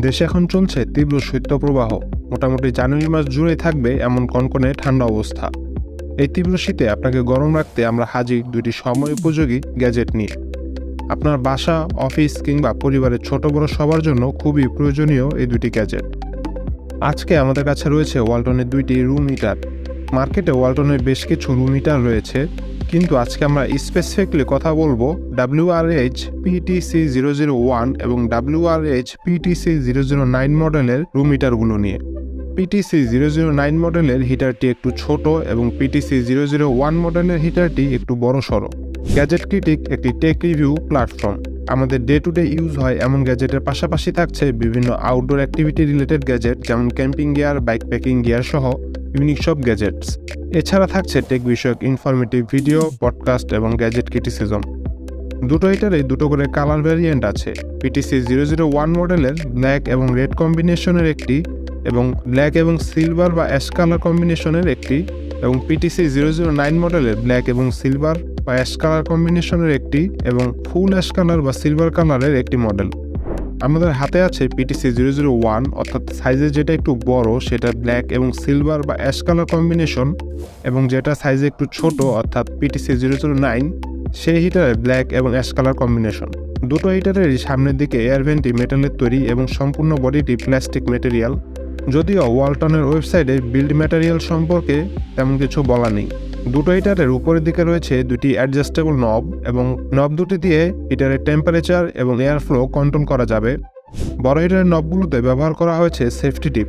দেশে এখন চলছে তীব্র শৈত্যপ্রবাহ। মোটামুটি জানুয়ারি মাস জুড়ে থাকবে এমন কনকনে ঠান্ডা অবস্থা। এই তীব্র শীতে আপনাকে গরম রাখতে আমরা হাজির দুইটি সময় উপযোগী গ্যাজেট নিয়ে। আপনার বাসা, অফিস কিংবা পরিবারের ছোট বড় সবার জন্য খুবই প্রয়োজনীয় এই দুটি গ্যাজেট। আজকে আমাদের কাছে রয়েছে ওয়ালটনের দুইটি রুম হিটার। মার্কেটে ওয়ালটনের বেশ কিছু রুম হিটার রয়েছে, কিন্তু আজকে আমরা স্পেসিফিকলি কথা বলবো WRH PTC 001 এবং WRH PTC 009 মডেলের রুম হিটারগুলো নিয়ে। PTC 009 মডেলের হিটারটি একটু ছোট এবং PTC 001 মডেলের হিটারটি একটু বড় সড়ো। গ্যাজেট ক্রিটিক একটি টেক রিভিউ প্ল্যাটফর্ম। আমাদের ডে টু ডে ইউজ হয় এমন গ্যাজেটের পাশাপাশি থাকছে বিভিন্ন আউটডোর অ্যাক্টিভিটি রিলেটেড গ্যাজেট, যেমন camping gear, bike packing gear সহ ইউনিক সব গ্যাজেটস। এছাড়া থাকছে টেক বিষয়ক ইনফরমেটিভ ভিডিও, পডকাস্ট এবং গ্যাজেট ক্রিটিসিজম। দুটো হিটারে দুটো করে কালার ভ্যারিয়েন্ট আছে। PTC 001 মডেলের ব্ল্যাক এবং রেড কম্বিনেশনের একটি, এবং ব্ল্যাক এবং সিলভার বা অ্যাশ কালার কম্বিনেশনের একটি, এবং PTC 009 মডেলের ব্ল্যাক এবং সিলভার বা অ্যাশ কালার কম্বিনেশনের একটি, এবং ফুল অ্যাশ কালার বা সিলভার কালারের একটি মডেল। আমাদের হাতে আছে PTC 001, অর্থাৎ সাইজে যেটা একটু বড় সেটা ব্ল্যাক এবং সিলভার বা অ্যাশ কালার কম্বিনেশন, এবং যেটা সাইজে একটু ছোট অর্থাৎ PTC 009 সেই হিটারে ব্ল্যাক এবং অ্যাশ কালার কম্বিনেশন। দুটো হিটারেরই সামনের দিকে এয়ার ভেন্টটি মেটালের তৈরি এবং সম্পূর্ণ বডিটি প্লাস্টিক ম্যাটেরিয়াল। যদিও ওয়ালটনের ওয়েবসাইটে বিল্ড ম্যাটেরিয়াল সম্পর্কে তেমন কিছু বলা নেই। দুটো হিটারের উপরের দিকে রয়েছে দুটি অ্যাডজাস্টেবল নব, এবং নব দুটি দিয়ে হিটারের টেম্পারেচার এবং এয়ার ফ্লো কন্ট্রোল করা যাবে। বড় হিটারের নবগুলোতে ব্যবহার করা হয়েছে সেফটি টিপ।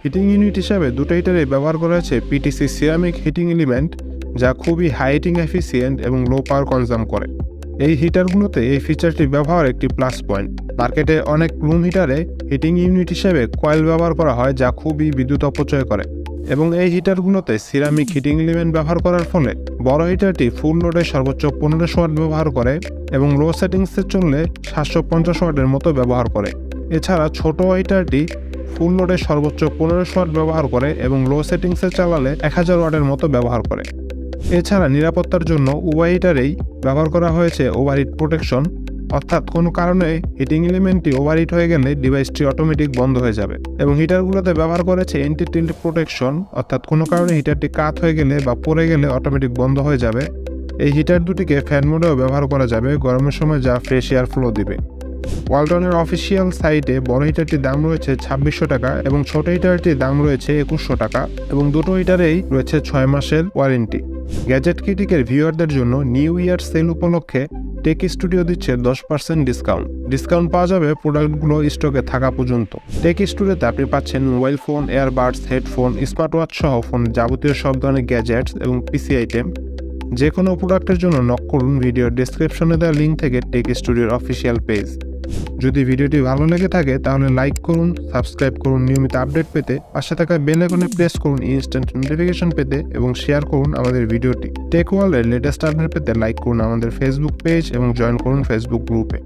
হিটিং ইউনিট হিসাবে দুটো হিটারে ব্যবহার করা হয়েছে PTC সিরামিক হিটিং এলিমেন্ট, যা খুবই হাই হিটিং এফিসিয়েন্ট এবং লো পাওয়ার কনজাম করে। এই হিটারগুলোতে এই ফিচারটি ব্যবহার একটি প্লাস পয়েন্ট। মার্কেটে অনেক রুম হিটারে হিটিং ইউনিট হিসেবে কয়েল ব্যবহার করা হয়, যা খুবই বিদ্যুৎ অপচয় করে, এবং এই হিটারগুলোতে সিরামিক হিটিং এলিমেন্ট ব্যবহার করার ফলে বড় হিটারটি ফুল লোডে সর্বোচ্চ 1500 ওয়াট ব্যবহার করে এবং লো সেটিংসে চললে 750 ওয়াটের মতো ব্যবহার করে। এছাড়া ছোট হিটারটি ফুল লোডে সর্বোচ্চ 1500 ওয়াট ব্যবহার করে এবং লো সেটিংসে চালালে 1000 ওয়াটের মতো ব্যবহার করে। এছাড়া নিরাপত্তার জন্য উভয় হিটারেই ব্যবহার করা হয়েছে ওভারহিট প্রোটেকশন, অর্থাৎ কোনো কারণে হিটিং এলিমেন্টটি ওভারহিট হয়ে গেলে ডিভাইসটি অটোমেটিক বন্ধ হয়ে যাবে। এবং হিটারগুলোতে ব্যবহার করেছে এন্টি টিল্ট প্রোটেকশন, অর্থাৎ কোনো কারণে হিটারটি কাত হয়ে গেলে বা পড়ে গেলে অটোমেটিক বন্ধ হয়ে যাবে। এই হিটার দুটিকে ফ্যান মোডেও ব্যবহার করা যাবে গরমের সময়, যা ফ্রেশ এয়ার ফ্লো দিবে। ওয়ালটনের অফিসিয়াল সাইটে বড় হিটারটির দাম রয়েছে 2600 টাকা এবং ছোট হিটারটির দাম রয়েছে 2100 টাকা, এবং দুটো হিটারেই রয়েছে 6 মাসের ওয়ারেন্টি। গ্যাজেট ক্রিটিকের ভিউয়ারদের জন্য নিউ ইয়ার সেল উপলক্ষে টেক স্টুডিও দিচ্ছে 10% ডিসকাউন্ট পাওয়া যাবে প্রোডাক্টগুলো স্টকে থাকা পর্যন্ত। টেক স্টুডিওতে আপনি পাচ্ছেন mobile phone, earbuds, headphone, smart watch সহ ফোন যাবতীয় সব ধরনের গ্যাজেটস এবং পিসি আইটেম। যে কোনো প্রোডাক্টের জন্য নক করুন ভিডিওর ডেসক্রিপশনে দেওয়া লিঙ্ক থেকে টেক স্টুডিওর অফিসিয়াল পেজ। যদি ভিডিওটি ভালো লেগে থাকে তাহলে লাইক করুন, সাবস্ক্রাইব করুন নিয়মিত আপডেট পেতে, পাশে থাকা বেল আইকনে প্রেস করুন ইনস্ট্যান্ট নোটিফিকেশন পেতে, এবং শেয়ার করুন আমাদের ভিডিওটি। টেক ওয়ার্ল্ডের লেটেস্ট আপডেট পেতে লাইক করুন আমাদের ফেসবুক পেজ এবং জয়েন করুন ফেসবুক গ্রুপে।